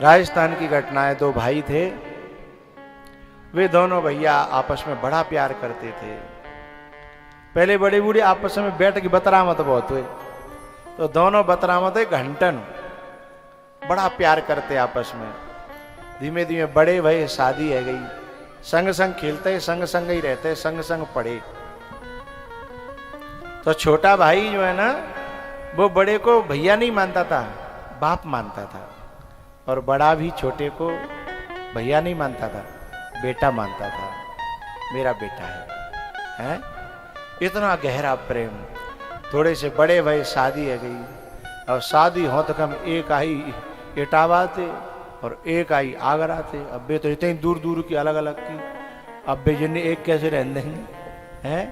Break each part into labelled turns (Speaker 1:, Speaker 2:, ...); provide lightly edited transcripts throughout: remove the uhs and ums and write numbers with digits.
Speaker 1: राजस्थान की घटना है। दो भाई थे, वे दोनों भैया आपस में बड़ा प्यार करते थे। पहले बड़े बूढ़े आपस में बैठ के बतरामत बहुत हुए, तो दोनों बतरामत है घंटन, बड़ा प्यार करते आपस में। धीमे धीमे बड़े भई, शादी है गई, संग संग खेलते, संग संग ही रहते, संग संग पढ़े। तो छोटा भाई जो है ना, वो बड़े को भैया नहीं मानता था, बाप मानता था। और बड़ा भी छोटे को भैया नहीं मानता था, बेटा मानता था, मेरा बेटा है? इतना गहरा प्रेम। थोड़े से बड़े भाई, शादी है गई। अब शादी हो तो कम एक आई इटावा थे और एक आई आगरा थे। अब वे तो इतनी दूर दूर की अलग अलग की, अब वे जिन्हें एक कैसे रहने हैं?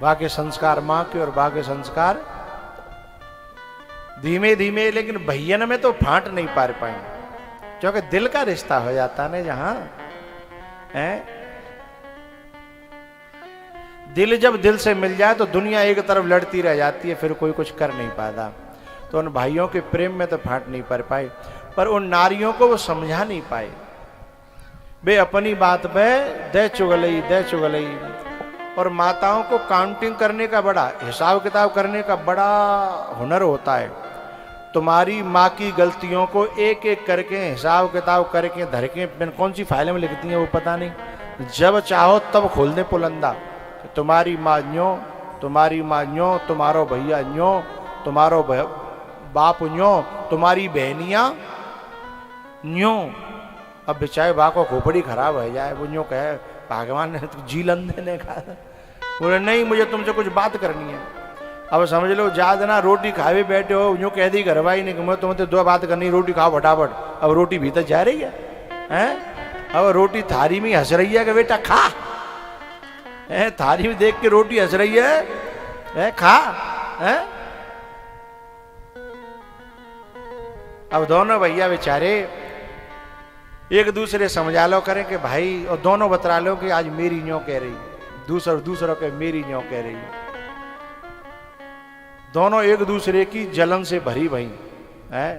Speaker 1: बाकी संस्कार माँ के और बाकी संस्कार धीमे धीमे, लेकिन भैयन में तो फांट नहीं पार पाए, क्योंकि दिल का रिश्ता हो जाता ना जहां है। दिल जब दिल से मिल जाए तो दुनिया एक तरफ लड़ती रह जाती है, फिर कोई कुछ कर नहीं पाता। तो उन भाइयों के प्रेम में तो फांट नहीं पड़ पाए, पर उन नारियों को वो समझा नहीं पाए। वे अपनी बात पे दे चुगलई। और माताओं को काउंटिंग करने का बड़ा, हिसाब किताब करने का बड़ा हुनर होता है। तुम्हारी माँ की गलतियों को एक एक करके हिसाब किताब करके धर के कौन सी फाइल में लिखती हैं वो पता नहीं, जब चाहो तब खोल दे पुलंदा। तुम्हारी माँ न्यो, तुम्हारी माँ न्यो, तुम्हारो भैया न्यो, तुम्हारो बाप न्यो, तुम्हारी बहनियां न्यो। अब बेचारे बा को खोपड़ी खराब हो जाए, वो न्यो कहे भगवान ने तो जी लंदे ने कहा, बोले नहीं मुझे तुमसे कुछ बात करनी है। अब समझ लो ज्यादा ना रोटी खावे बैठे हो, यूं कह दी घरवाई नहीं कि मैं तुमसे दो बात करनी, रोटी खाओ फटाफट। अब रोटी भीतर जा रही है? अब रोटी थारी में हंस रही है कि बेटा खा, थारी में देख के रोटी हंस रही है खा। अब दोनों भैया बेचारे एक दूसरे समझा लो करें कि भाई, और दोनों बतरा लो कि आज मेरी न्यो कह रही, दूसरों के मेरी न्यो कह रही। दोनों एक दूसरे की जलन से भरी भई है।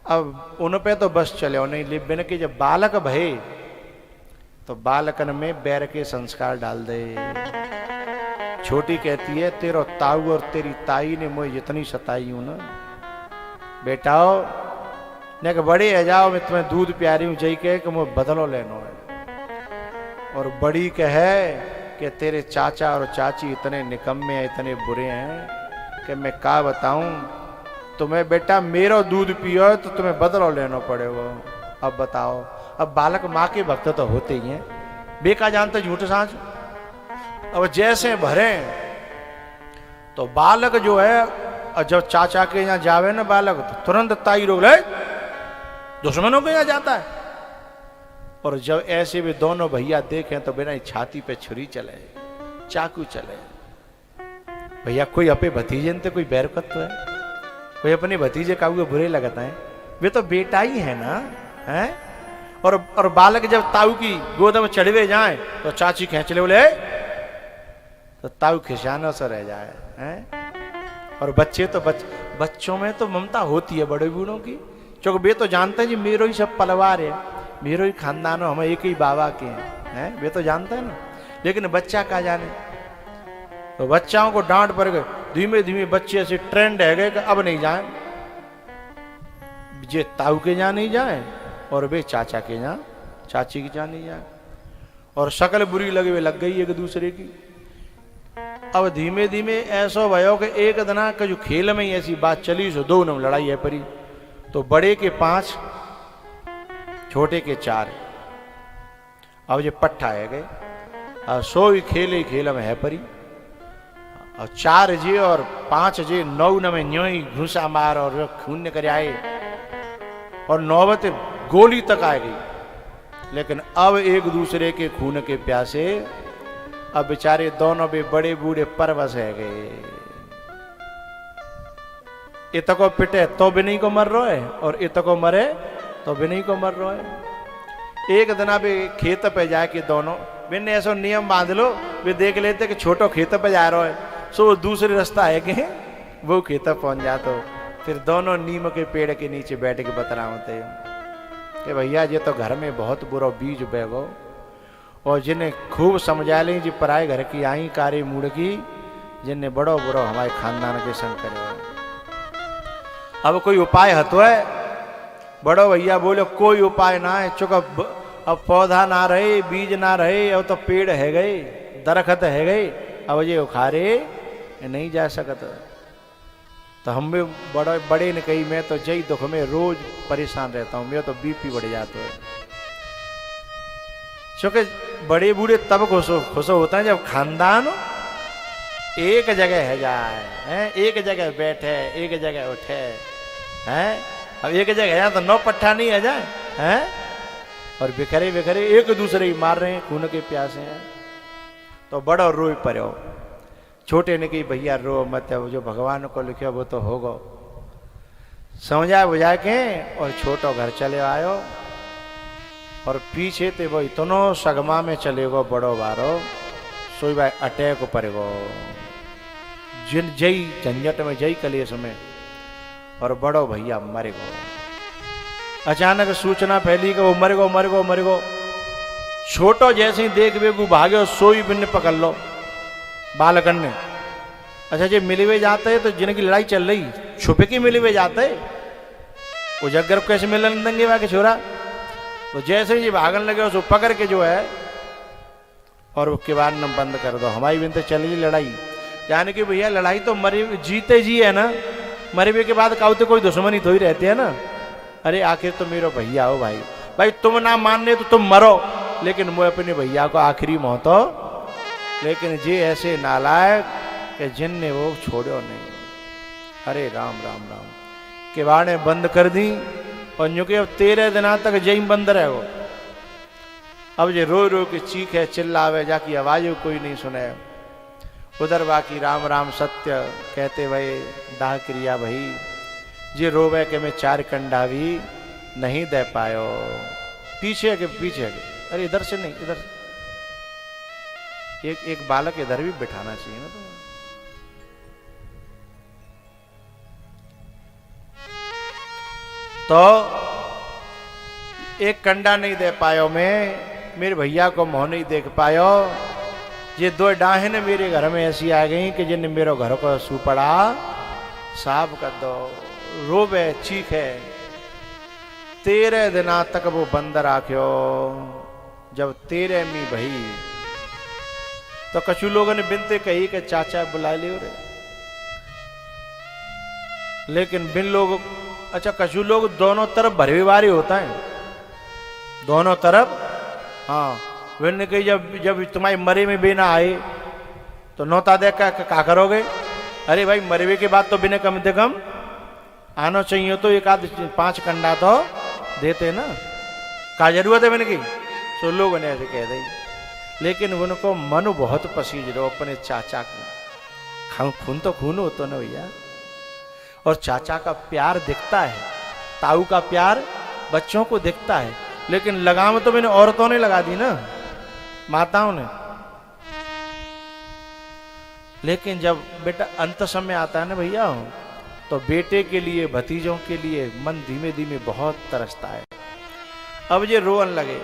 Speaker 1: अब उन पे तो बस चले नहीं, लेकिन कि जब बालक भये तो बालकन में बैर के संस्कार डाल दे। छोटी कहती है तेरो ताऊ और तेरी ताई ने मुझे जितनी सताई हूं ना बेटाओ, ने कि बड़े है जाओ मैं तुम्हें दूध प्यारी हूं, जई कहे कि मुझे बदलो लेनो है। और बड़ी कहे कि तेरे चाचा और चाची इतने निकम्मे हैं, इतने बुरे हैं कि मैं क्या बताऊं तुम्हें। बेटा मेरो दूध पियो तो तुम्हें बदलो लेना पड़ेगा। अब बताओ, अब बालक माँ के भक्त तो होते ही हैं, बेका जानते झूठ सांच। अब जैसे भरे तो बालक जो है, जब चाचा के यहाँ जावे ना बालक तो तुरंत ताई रोक ले, दुश्मनों के यहाँ जाता है। और जब ऐसे भी दोनों भैया देखें तो बिना छाती पे छुरी चले, चाकू चले। भैया कोई अपने भतीजे ने कोई बैरकत तो है, कोई अपने भतीजे का हुए बुरे लगता है, वे तो बेटा ही है ना है। और बालक जब ताऊ की गोद में चढ़वे जाए तो चाची खींच ले, बोले तो ताऊ खिसाना सा रह जाए हैं। और बच्चे तो बच्चों में तो ममता होती है बड़े बूढ़ों की, क्योंकि वे तो जानते हैं जी मेरो ही सब परिवार है, मेरो ही खानदान हो, हम एक ही बाबा के हैं, वे तो जानते हैं ना। लेकिन बच्चा क्या जाने, तो बच्चाओं को डांट पड़ गए। धीमे धीमे बच्चे ऐसे ट्रेंड है गए कि अब नहीं जाए, जे ताऊ के यहाँ नहीं जाए और वे चाचा के यहाँ, चाची के यहाँ नहीं जाए। और शक्ल बुरी लगे हुए लग गई एक दूसरे की। अब धीमे धीमे ऐसा भयो कि एक दिन का जो खेल में ही ऐसी बात चली, सो दो में लड़ाई है परी। तो बड़े के 5, छोटे के 4। अब ये पट्ठा है गए, सो ही खेल में है परी। और 4 जे और 5 जे 9 में न्यो ही घुसा मार और खून कर आए और नौबत गोली तक आ गई। लेकिन अब एक दूसरे के खून के प्यासे अब बेचारे दोनों भी बड़े बूढ़े परवश है गए। इतको पिटे तो भी नहीं को मर रहा है और इतको मरे तो भी नहीं को मर रहा है। एक दिन भी खेत पे जाके दोनों मैंने ऐसा नियम बांध लो, वे देख लेते कि छोटो खेत पे जा रहा है, सो दूसरे रास्ता है कि वो खेत पहुंच जा तो फिर दोनों नीम के पेड़ के नीचे बैठ के बतरावते कि भैया ये तो घर में बहुत बुरा बीज बैगो, और जिन्हें खूब समझा लें जी पराए घर की आई कारी मुड़की, जिन्हें बड़ो बुरो हमारे खानदान के संग करे। अब कोई उपाय हतो है? बड़ो भैया बोले कोई उपाय ना है, चुक अब पौधा ना रहे, बीज ना रहे, अब तो पेड़ है गए, दरख्त है गए, अब ये उखाड़े नहीं जा सकता। तो हम भी बड़े ने कही मैं तो जय दुख में रोज परेशान रहता हूं, मेरा तो बीपी बढ़ जाता है। क्योंकि बड़े बूढ़े तब खुश होता है जब खानदान एक जगह है जाए, हैं एक जगह बैठे, एक जगह उठे, हैं अब एक जगह है तो 9 पट्ठा नहीं है जाए, हैं और बिखरे बिखरे एक दूसरे ही मार रहे हैं, खून के प्यासे हैं। तो बड़ो रोई पड़ो, छोटे ने कही भैया रो मत, जो भगवान को लिखो वो तो होगा। समझा बुझा के और छोटो घर चले आयो, और पीछे ते वो इतनो सगमा में चले गो बड़ो बारो, सोई भाई अटैक पड़ेगो जिन जई झंझट में जई कलेश में, और बड़ो भैया मरे गो। अचानक सूचना फैली कि वो मर गो मर गो मर गो। छोटो जैसे ही देख बेगू भागे, सोई बिन पकड़ लो बालकन ने। अच्छा जी मिले हुए जाते हैं तो जिनकी लड़ाई चल रही छुपे के मिले हुए जाते, उजगर को कैसे मिलन देंगे वहां के छोरा। तो जैसे ही भागन लगे उसको पकड़ के जो है और किवाड़ न बंद कर दो, हमारी बिन तो चल रही लड़ाई। यानी कि भैया लड़ाई तो मरे जीते जी है ना, मरे हुए के बाद काउते कोई दुश्मनी तो ही रहती है ना। अरे आखिर तो मेरा भैया हो भाई, भाई तुम ना मानने तो तुम मरो, लेकिन मैं अपने भैया को आखिरी मौतो। लेकिन जी ऐसे नालायक कि जिनने वो छोड़ो नहीं। अरे राम राम राम, किवाड़े बंद कर दी और यूं कि अब 13 दिन तक जई बंद रहो। अब ये रो रो के चीखे चिल्लावे, जाकी आवाज कोई नहीं सुने। उधर बाकी राम राम सत्य कहते भाई दाह क्रिया भाई, जे रोवे के मैं 4 कंडा भी नहीं दे पायो। पीछे के पीछे के, अरे इधर से नहीं, इधर एक बालक इधर भी बिठाना चाहिए ना। तो एक कंडा नहीं दे पायो मैं, मेरे भैया को मुंह नहीं देख पायो। ये 2 डाहन मेरे घर में ऐसी आ गई कि जिन मेरे घर को सुपड़ा साफ कर दो। रोवे चीखे, 13 दिन तक वो बंद राख्यो। जब 13वीं भई तो कछु लोगों ने बिनते कही कि चाचा बुला लियो रे, लेकिन बिन लोग अच्छा कछु लोग दोनों तरफ भरवीवारी होता है, दोनों तरफ। हाँ बिन कही जब तुम्हारी मरे में बिना आए तो नौता दे क्या करोगे? अरे भाई मरवे के बाद तो बिना कम से कम आना चाहिए, तो एक आध 5 कंडा तो देते ना, का जरूरत है मैंने की। तो लोगों ने ऐसे कह दी, लेकिन उनको मन बहुत पसीज रहो अपने चाचा को। खून तो खून होता ना भैया, और चाचा का प्यार दिखता है, ताऊ का प्यार बच्चों को दिखता है, लेकिन लगाम तो मैंने औरतों ने लगा दी ना, माताओं ने। लेकिन जब बेटा अंत समय आता है ना भैया, तो बेटे के लिए भतीजों के लिए मन धीमे धीमे बहुत तरसता है। अब ये रोन लगे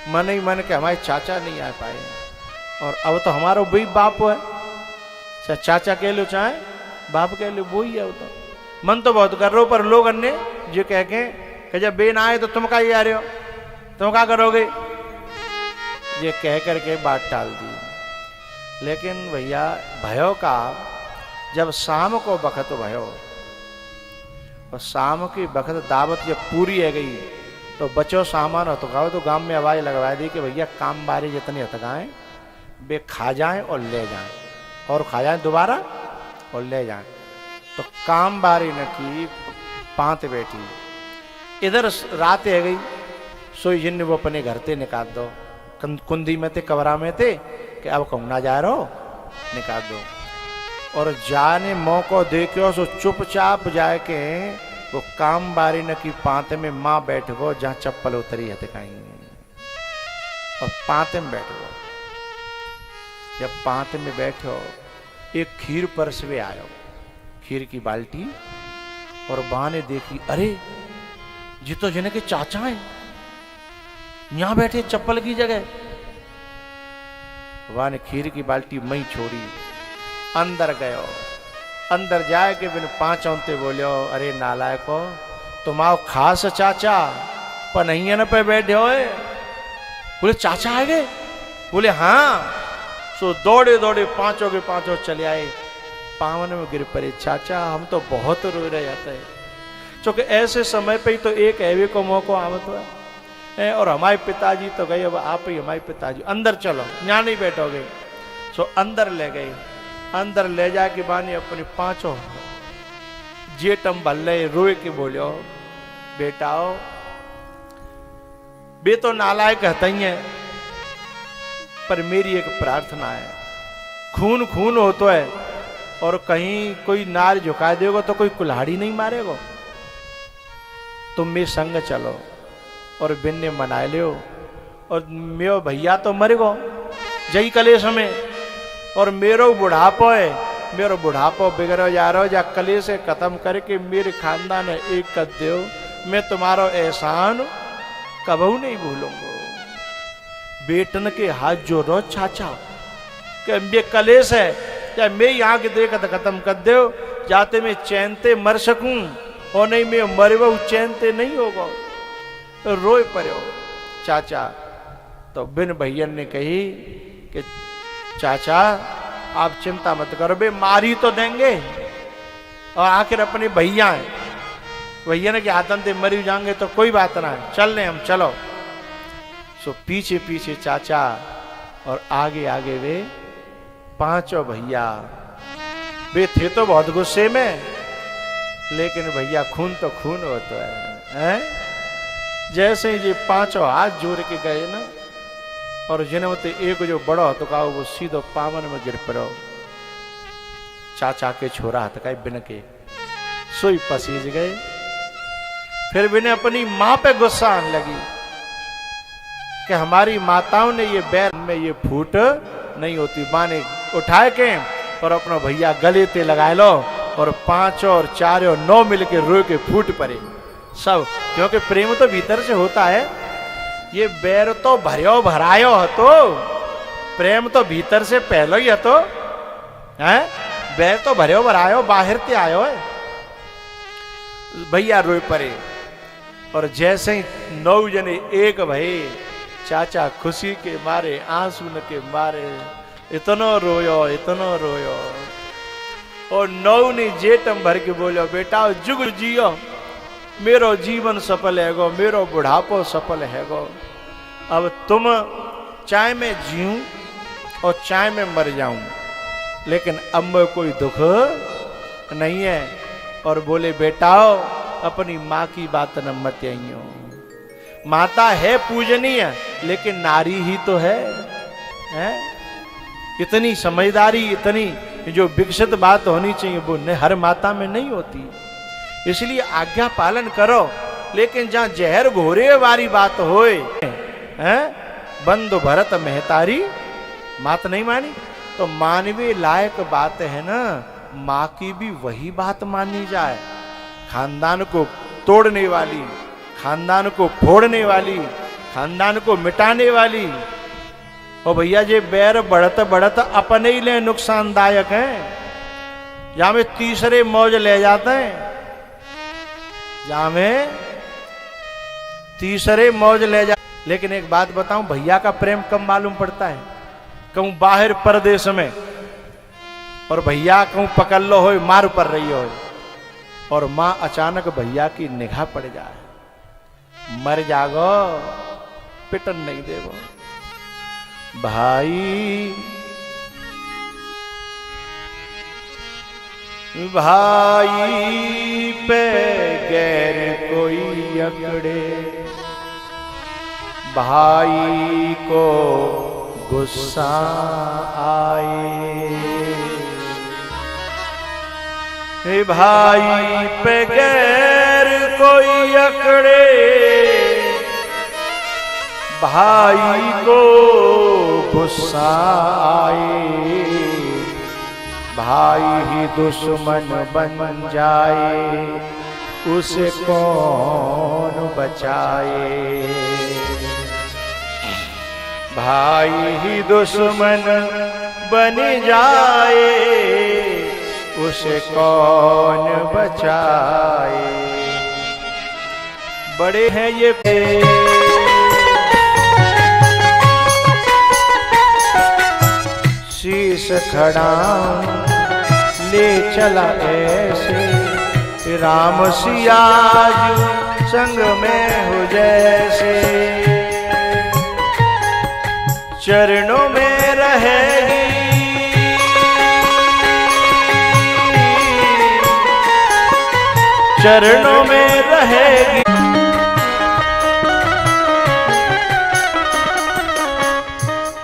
Speaker 1: मन ही मन के हमारे चाचा नहीं आ पाए, और अब तो हमारा वही बाप है, चाहे चाचा कह लो चाहे बाप कह लो, वो ही है। वो तो मन तो बहुत कर रहे हो, पर लोग अन्य जो कह के कि जब बेन आए तो तुम क्या ही आ रहे हो, तुम क्या करोगे, ये कह करके बात टाल दी। लेकिन भैया भयो का जब शाम को बखत भयो, और शाम की बखत दावत जब पूरी है गई, तो बचो सामान हथगाओ, तो गांव में आवाज लगवा दी कि भैया काम बारी जितनी हथगाएं वे खा जाएं और ले जाएं, और खा जाएं दोबारा और ले जाएं। तो काम बारी न की पांत बैठी, इधर रात है गई, सोई जिन वो अपने घर ते निकाल दो, कुंदी में थे कवरा में थे कि अब कहूँ ना जा रहो निकाल दो। और जाने मौको देखो सो चुपचाप जाए के वो काम बारी न की पाते में माँ बैठ गो जहाँ चप्पल उतरी है कहीं, और पाते में बैठ गो। जब पाते में बैठो एक खीर परसवे आयो, खीर की बाल्टी, और बा ने देखी, अरे जी तो जिन्हें के चाचा हैं, यहां बैठे चप्पल की जगह। वहां ने खीर की बाल्टी मई छोड़ी, अंदर गयो। अंदर जाए के बिन पांचों ते बोलियो, अरे नालायको, तुम आओ खास चाचा पनहियन पे बैठे होए। बोले चाचा आ गए? बोले हाँ। सो दौड़े दौड़े पांचों के पांचों चले आए, पावन में गिर पड़े। चाचा हम तो बहुत रो रहे जाते हैं, क्योंकि ऐसे समय पे ही तो एक हैवे को मौको आवत है, और हमारे पिताजी तो गए, अब आप ही हमारे पिताजी, अंदर चलो, यहाँ नहीं बैठोगे। सो अंदर ले गए। अंदर ले जाके बानी अपनी पांचों जेठम भल्ले रोए के बोलियो, बेटाओ बे तो नालायक कहते ही है, पर मेरी एक प्रार्थना है, खून खून हो तो है, और कहीं कोई नार झुका देगा तो कोई कुल्हाड़ी नहीं मारेगा। तुम मेरे संग चलो और बिन ने मना लियो, और मेरो भैया तो मर गो जई कलेश में, और मेरो बुढ़ापो है, मेरो बुढ़ापो बिगड़ो जा रहा हो, जा कलेश से खत्म करके मेरे खानदान है एक कर दो, मैं तुम्हारा एहसान कबहू नहीं भूलूंगा। बेटन के हाथ जोड़ो चाचा, कि ये कलेश है, या मैं यहाँ के देखत खत्म कर दो, जाते मैं चैनते मर सकूं, और नहीं मैं मर वो चैनते नहीं होगा। तो रोए पड़ो चाचा। तो बिन भैयन ने कही कि चाचा आप चिंता मत करो, बे मारी तो देंगे, और आखिर अपने भैया हैं, भैया ने के हाथन से मरी जाएंगे तो कोई बात ना है, चल रहे हम, चलो। सो पीछे पीछे चाचा और आगे आगे वे पांचों भैया। वे थे तो बहुत गुस्से में, लेकिन भैया खून तो खून होता है? जैसे ही ये पांचों हाथ जोड़ के गए ना, और जिन्हें तो एक जो बड़ा हो तो कहा वो सीधो पावन में गिर पड़ो। चाचा के छोरा हाथ का बिन के सोई पसीज गए। फिर बिने अपनी मां पे गुस्सा आने लगी कि हमारी माताओं ने ये बैर में ये फूट नहीं होती। मां ने उठाए के और अपना भैया गले ते लगाए लो, और पांचों और चारों नौ मिलके रो के फूट पड़े सब, क्योंकि प्रेम तो भीतर से होता है। ये बैर तो भरियो भरायो हतो, प्रेम तो भीतर से पहलो ही हतो है। बैर तो भरियो भरायो बाहर ते आयो है। भैया रोए पड़े, और जैसे ही नौ जने एक भई, चाचा खुशी के मारे आंसू न के मारे इतनो रोयो, और नौ ने जेठम भर के बोलो, बेटा जुग जियो, मेरो जीवन सफल हैगो, मेरो बुढ़ापो सफल हैगो। अब तुम चाहे मैं जीऊं और चाहे मैं मर जाऊं, लेकिन अब में कोई दुख नहीं है। और बोले बेटाओ अपनी माँ की बात न मत आइयो, माता है पूजनीय लेकिन नारी ही तो है? इतनी समझदारी, इतनी जो विकसित बात होनी चाहिए वो हर माता में नहीं होती। इसलिए आज्ञा पालन करो, लेकिन जहां जहर घोरे वाली बात होए, बंधु भरत मेहतारी मात नहीं मानी, तो मानवीय लायक बात है ना, माँ की भी वही बात मानी जाए। खानदान को तोड़ने वाली, खानदान को फोड़ने वाली, खानदान को मिटाने वाली, और भैया ये बैर बढ़त बढ़त अपने ही लिए नुकसानदायक है। जहां में तीसरे मौज ले जाते हैं, जहां में तीसरे मौज ले जा। लेकिन एक बात बताऊं, भैया का प्रेम कम मालूम पड़ता है। कहूं बाहर परदेश में, और भैया कहूं पकड़ लो हो, मार पड़ रही हो, और मां अचानक भैया की निगाह पड़ जाए, मर जागो, पिटन नहीं देगो। भाई भाई पे गैर कोई अकड़े, भाई को गुस्सा आए, भाई पे गैर कोई अकड़े, भाई को गुस्सा आए, भाई ही दुश्मन बन जाए। उसे कौन बचाए। भाई ही दुश्मन बन जाए, उसे कौन बचाए। बड़े हैं ये शीश खड़ा ले चला ऐसे, राम सिया संग में हो जैसे। चरणों में रहेगी चरणों में रहेगी,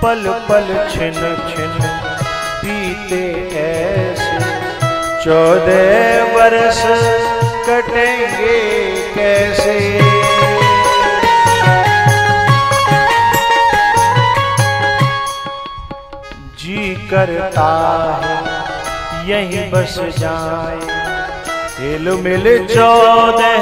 Speaker 1: पल पल छिन छिन बीते ऐसे, 14 वर्ष कटेंगे कैसे। जी करता है यहीं बस जाए, हिल मिल 14